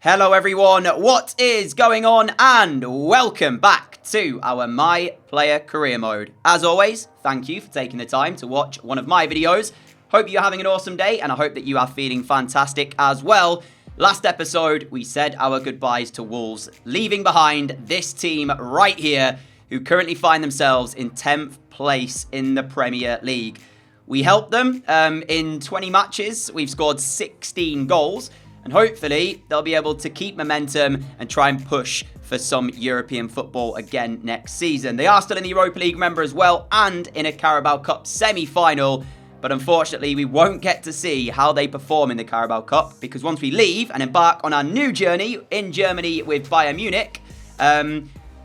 Hello everyone, what is going on? And welcome back to our My Player Career Mode. As always, thank you for taking the time to watch one of my videos. Hope you're having an awesome day and I hope that you are feeling fantastic as well. Last episode, we said our goodbyes to Wolves, leaving behind this team right here who currently find themselves in 10th place in the Premier League. We helped them in 20 matches. We've scored 16 goals. And hopefully, they'll be able to keep momentum and try and push for some European football again next season. They are still in the Europa League, remember, as well, and in a Carabao Cup semi-final. But unfortunately, we won't get to see how they perform in the Carabao Cup, because once we leave and embark on our new journey in Germany with Bayern Munich,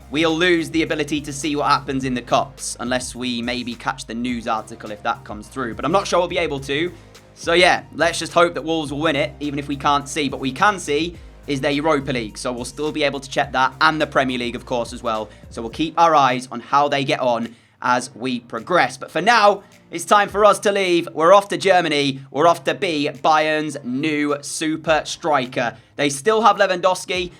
we'll lose the ability to see what happens in the Cups, unless we maybe catch the news article if that comes through. But I'm not sure we'll be able to. So yeah, let's just hope that Wolves will win it, even if we can't see. But we can see is their Europa League, so we'll still be able to check that, and the Premier League, of course, as well. So we'll keep our eyes on how they get on as we progress. But for now, it's time for us to leave. We're off to Germany. We're off to be Bayern's new super striker. They still have Lewandowski,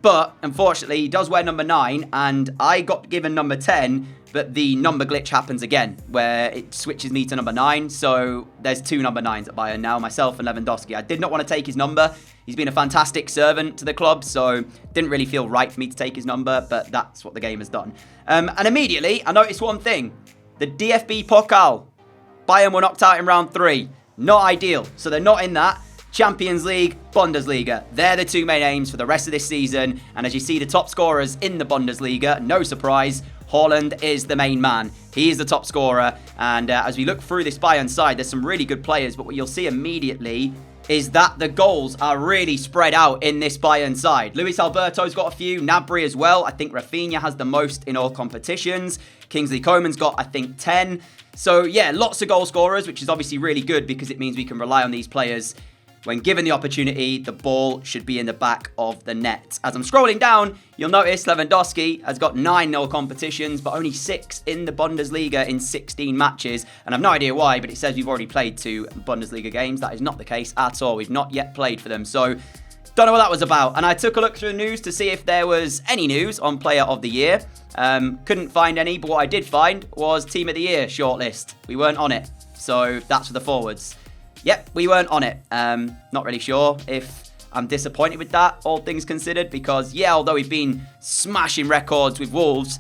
but unfortunately, he does wear number 9, and I got given number 10, but the number glitch happens again, where it switches me to number 9. So there's 2 number 9s at Bayern now, myself and Lewandowski. I did not want to take his number. He's been a fantastic servant to the club, so didn't really feel right for me to take his number, but that's what the game has done. And immediately, I noticed one thing. The DFB Pokal. Bayern were knocked out in round 3. Not ideal. So they're not in that. Champions League, Bundesliga. They're the 2 main aims for the rest of this season. And as you see, the top scorers in the Bundesliga, no surprise, Haaland is the main man. He is the top scorer. And as we look through this Bayern side, there's some really good players. But what you'll see immediately is that the goals are really spread out in this Bayern side. Luis Alberto's got a few, Gnabry as well. I think Rafinha has the most in all competitions. Kingsley Coman's got, I think, 10. So, yeah, lots of goal scorers, which is obviously really good because it means we can rely on these players. When given the opportunity, the ball should be in the back of the net. As I'm scrolling down, you'll notice Lewandowski has got 9 in all competitions, but only 6 in the Bundesliga in 16 matches. And I've no idea why, but it says we've already played 2 Bundesliga games. That is not the case at all. We've not yet played for them. So, don't know what that was about. And I took a look through the news to see if there was any news on Player of the Year. Couldn't find any, but what I did find was Team of the Year shortlist. We weren't on it. So, that's for the forwards. Yep, we weren't on it. Not really sure if I'm disappointed with that, all things considered, because, yeah, although we've been smashing records with Wolves,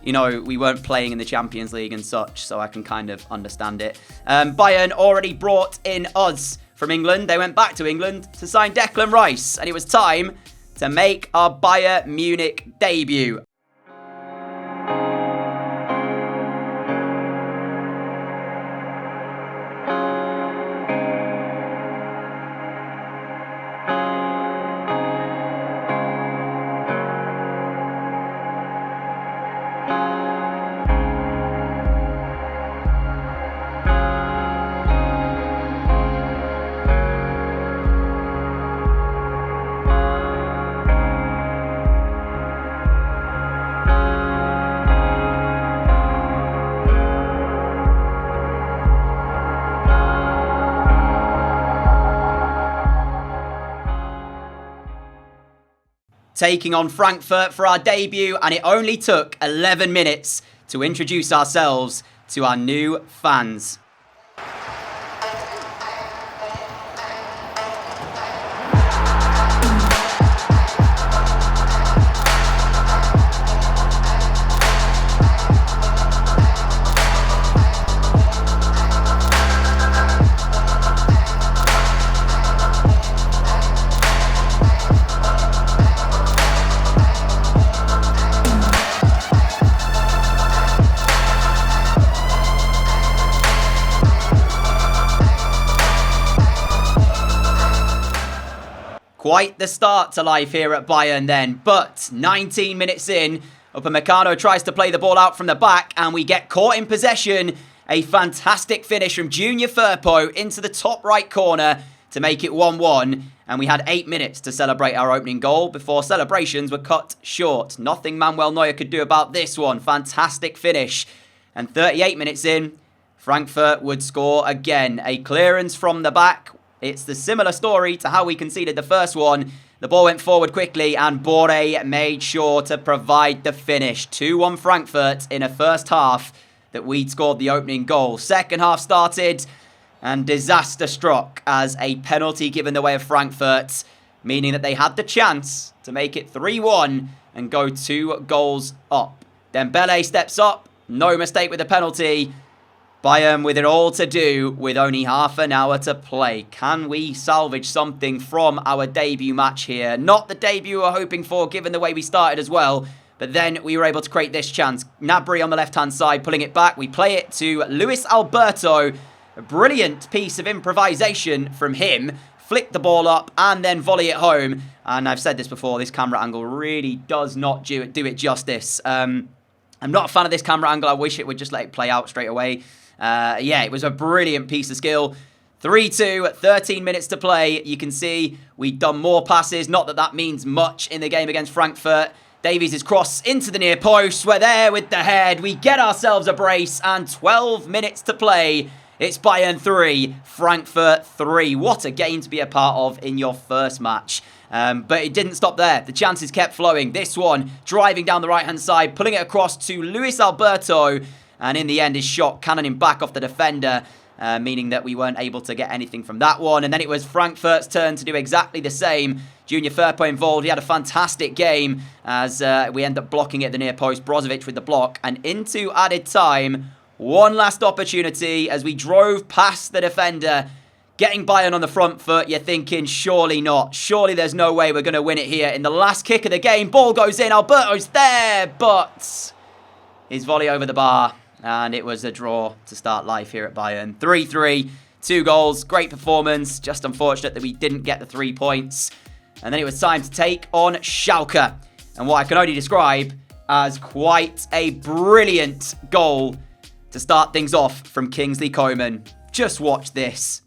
you know, we weren't playing in the Champions League and such, so I can kind of understand it. Bayern already brought in us from England. They went back to England to sign Declan Rice, and it was time to make our Bayern Munich debut. Taking on Frankfurt for our debut, and it only took 11 minutes to introduce ourselves to our new fans. Quite the start to life here at Bayern then, but 19 minutes in, Upamecano tries to play the ball out from the back and we get caught in possession. A fantastic finish from Junior Firpo into the top right corner to make it 1-1. And we had 8 minutes to celebrate our opening goal before celebrations were cut short. Nothing Manuel Neuer could do about this one. Fantastic finish. And 38 minutes in, Frankfurt would score again. A clearance from the back. It's the similar story to how we conceded the first one. The ball went forward quickly, and Borre made sure to provide the finish. 2-1 Frankfurt in a first half that we'd scored the opening goal. Second half started, and disaster struck as a penalty given the way of Frankfurt, meaning that they had the chance to make it 3-1 and go 2 goals up. Dembele steps up, no mistake with the penalty. Bayern with it all to do with only half an hour to play. Can we salvage something from our debut match here? Not the debut we were hoping for, given the way we started as well. But then we were able to create this chance. Gnabry on the left-hand side, pulling it back. We play it to Luis Alberto. A brilliant piece of improvisation from him. Flick the ball up and then volley it home. And I've said this before, this camera angle really does not do it justice. I'm not a fan of this camera angle. I wish it would just let it play out straight away. Yeah, it was a brilliant piece of skill. 3-2, 13 minutes to play. You can see we'd done more passes. Not that that means much in the game against Frankfurt. Davies' cross into the near post. We're there with the head. We get ourselves a brace, and 12 minutes to play. It's Bayern 3, Frankfurt 3. What a game to be a part of in your first match. But it didn't stop there. The chances kept flowing. This one, driving down the right-hand side, pulling it across to Luis Alberto. And in the end, his shot cannoning back off the defender, meaning that we weren't able to get anything from that one. And then it was Frankfurt's turn to do exactly the same. Junior Firpo involved. He had a fantastic game as we end up blocking it at the near post. Brozovic with the block. And into added time, one last opportunity as we drove past the defender, getting Bayern on the front foot. You're thinking, surely not. Surely there's no way we're going to win it here. In the last kick of the game, ball goes in. Alberto's there, but his volley over the bar. And it was a draw to start life here at Bayern. 3-3, 2 goals, great performance. Just unfortunate that we didn't get the 3 points. And then it was time to take on Schalke. And what I can only describe as quite a brilliant goal to start things off from Kingsley Coman. Just watch this.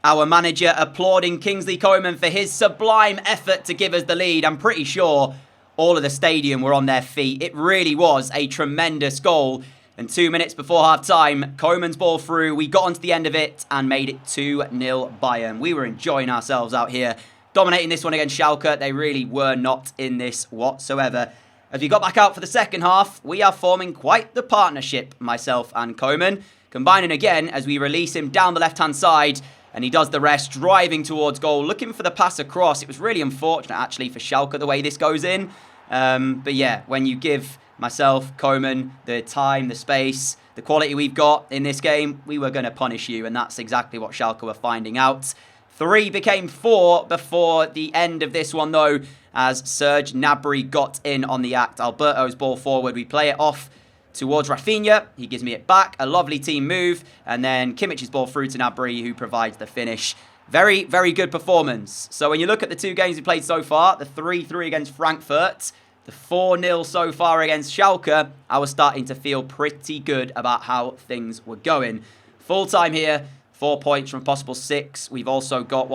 Our manager applauding Kingsley Coman for his sublime effort to give us the lead. I'm pretty sure all of the stadium were on their feet. It really was a tremendous goal. And 2 minutes before half-time, Coman's ball through. We got onto the end of it and made it 2-0 Bayern. We were enjoying ourselves out here, dominating this one against Schalke. They really were not in this whatsoever. As we got back out for the second half, we are forming quite the partnership, myself and Coman. Combining again as we release him down the left-hand side. And he does the rest, driving towards goal, looking for the pass across. It was really unfortunate, actually, for Schalke, the way this goes in. But yeah, when you give myself, Coman, the time, the space, the quality we've got in this game, we were going to punish you. And that's exactly what Schalke were finding out. 3 became 4 before the end of this one, though, as Serge Gnabry got in on the act. Alberto's ball forward. We play it off towards Rafinha. He gives me it back. A lovely team move. And then Kimmich's ball through to Gnabry, who provides the finish. Very, very good performance. So when you look at the 2 games we played so far, the 3-3 against Frankfurt, the 4-0 so far against Schalke, I was starting to feel pretty good about how things were going. Full time here. 4 points from possible 6. We've also got,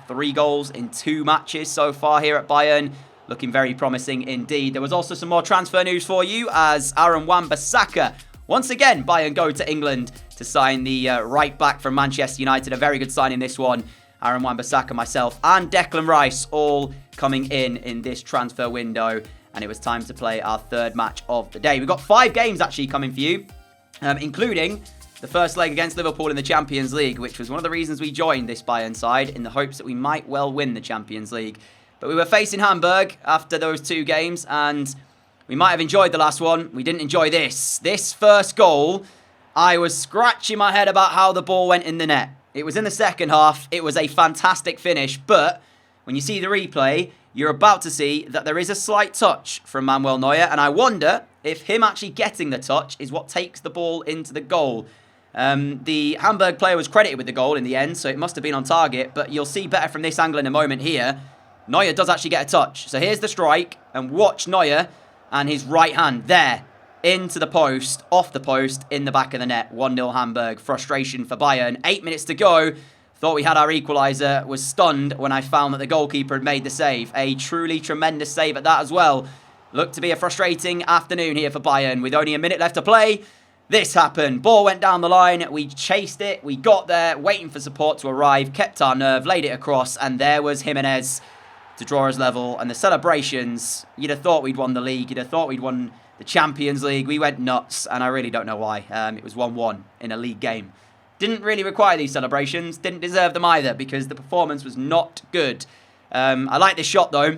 3 goals in 2 matches so far here at Bayern. Looking very promising indeed. There was also some more transfer news for you as Aaron Wan-Bissaka, once again, Bayern go to England to sign the right back from Manchester United. A very good signing this one. Aaron Wan-Bissaka, myself, and Declan Rice all coming in this transfer window. And it was time to play our 3rd match of the day. We've got 5 games actually coming for you, including the first leg against Liverpool in the Champions League, which was one of the reasons we joined this Bayern side, in the hopes that we might well win the Champions League. But we were facing Hamburg after those 2 games, and we might have enjoyed the last one. We didn't enjoy this. This first goal, I was scratching my head about how the ball went in the net. It was in the second half. It was a fantastic finish, but when you see the replay, you're about to see that there is a slight touch from Manuel Neuer, and I wonder if him actually getting the touch is what takes the ball into the goal. The Hamburg player was credited with the goal in the end, so it must have been on target, but you'll see better from this angle in a moment here. Neuer does actually get a touch. So here's the strike, and watch Neuer and his right hand there, into the post, off the post, in the back of the net. 1-0 Hamburg. Frustration for Bayern. 8 minutes to go. Thought we had our equaliser. Was stunned when I found that the goalkeeper had made the save. A truly tremendous save at that as well. Looked to be a frustrating afternoon here for Bayern. With only a minute left to play, this happened. Ball went down the line. We chased it. We got there, waiting for support to arrive. Kept our nerve, laid it across, and there was Jimenez to draw us level. And the celebrations, you'd have thought we'd won the league. You'd have thought we'd won the Champions League. We went nuts, and I really don't know why. It was 1-1 in a league game. Didn't really require these celebrations. Didn't deserve them either, because the performance was not good. I like this shot, though.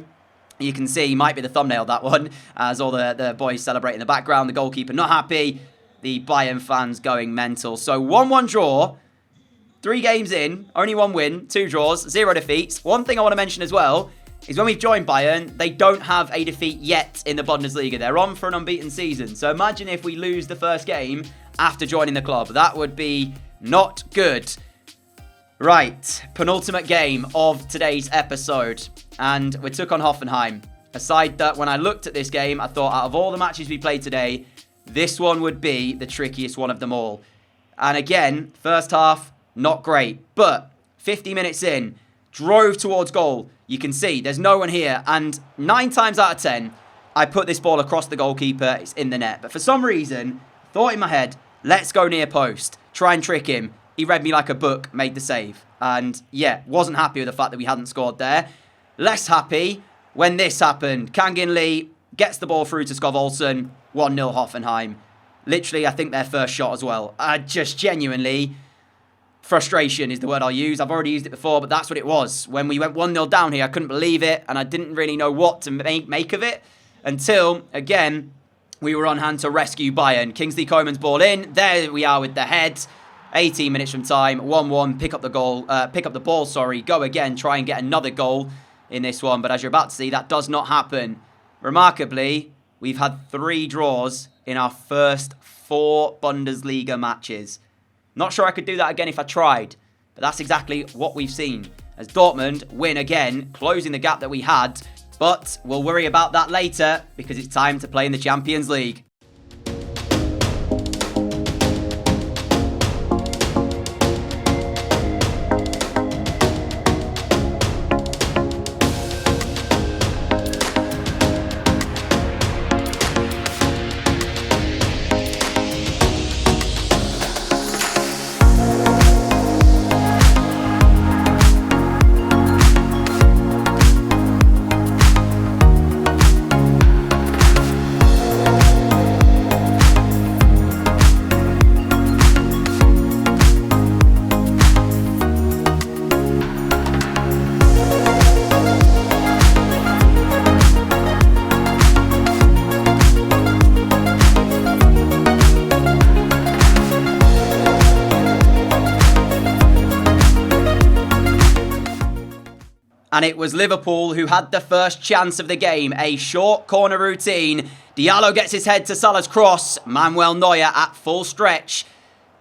You can see, might be the thumbnail, that one, as all the boys celebrate in the background. The goalkeeper not happy. The Bayern fans going mental. So 1-1 draw. 3 games in. Only 1 win. 2 draws. 0 defeats. One thing I want to mention as well is when we've joined Bayern, they don't have a defeat yet in the Bundesliga. They're on for an unbeaten season. So imagine if we lose the first game after joining the club. That would be not good. Right, penultimate game of today's episode, and we took on Hoffenheim. A side that, when I looked at this game, I thought out of all the matches we played today, this one would be the trickiest one of them all. And again, first half, not great, but 50 minutes in, drove towards goal. You can see there's no one here, and 9 times out of 10, I put this ball across the goalkeeper, it's in the net. But for some reason, thought in my head, let's go near post, try and trick him. He read me like a book, made the save. And yeah, wasn't happy with the fact that we hadn't scored there. Less happy when this happened. Kangin Lee gets the ball through to Skov Olsen. 1-0 Hoffenheim. Literally, I think their first shot as well. Just genuinely, frustration is the word I'll use. I've already used it before, but that's what it was. When we went 1-0 down here, I couldn't believe it, and I didn't really know what to make of it until, again, we were on hand to rescue Bayern. Kingsley Coman's ball in. There we are with the head. 18 minutes from time, 1-1, pick up the ball, go again, try and get another goal in this one. But as you're about to see, that does not happen. Remarkably, we've had 3 draws in our first 4 Bundesliga matches. Not sure I could do that again if I tried, but that's exactly what we've seen. As Dortmund win again, closing the gap that we had, but we'll worry about that later because it's time to play in the Champions League. And it was Liverpool who had the first chance of the game. A short corner routine. Diallo gets his head to Salah's cross. Manuel Neuer at full stretch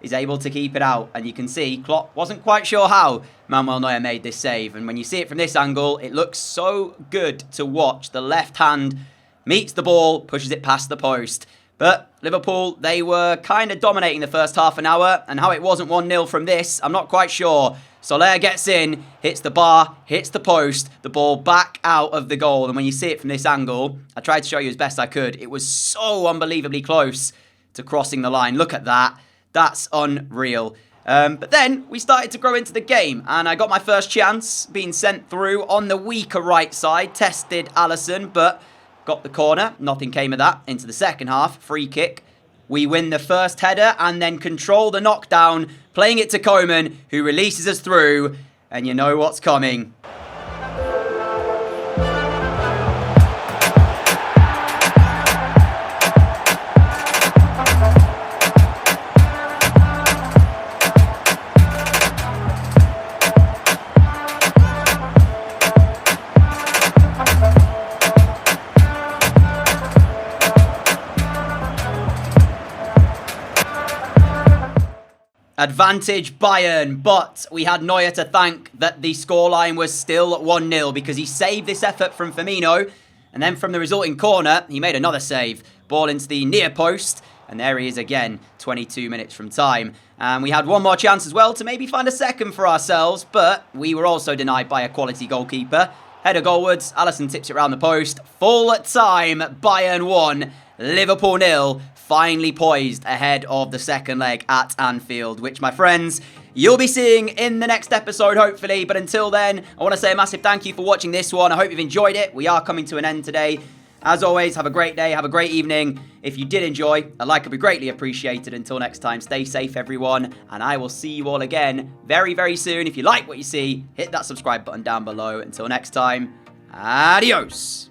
is able to keep it out. And you can see Klopp wasn't quite sure how Manuel Neuer made this save. And when you see it from this angle, it looks so good to watch. The left hand meets the ball, pushes it past the post. But Liverpool, they were kind of dominating the first half an hour. And how it wasn't 1-0 from this, I'm not quite sure. Soler gets in, hits the bar, hits the post, the ball back out of the goal. And when you see it from this angle, I tried to show you as best I could. It was so unbelievably close to crossing the line. Look at that. That's unreal. But then we started to grow into the game, and I got my first chance being sent through on the weaker right side. Tested Alisson, but got the corner. Nothing came of that. Into the second half, free kick. We win the first header and then control the knockdown, playing it to Coman, who releases us through, and you know what's coming. Advantage Bayern, but we had Neuer to thank that the scoreline was still 1-0 because he saved this effort from Firmino. And then from the resulting corner, he made another save. Ball into the near post. And there he is again, 22 minutes from time. And we had one more chance as well to maybe find a second for ourselves. But we were also denied by a quality goalkeeper. Header goalwards. Alisson tips it around the post. Full time. Bayern 1. Liverpool 0. Finally poised ahead of the second leg at Anfield, which, my friends, you'll be seeing in the next episode, hopefully. But until then, I want to say a massive thank you for watching this one. I hope you've enjoyed it. We are coming to an end today. As always, have a great day. Have a great evening. If you did enjoy, a like would be greatly appreciated. Until next time, stay safe, everyone. And I will see you all again very, very soon. If you like what you see, hit that subscribe button down below. Until next time, adios.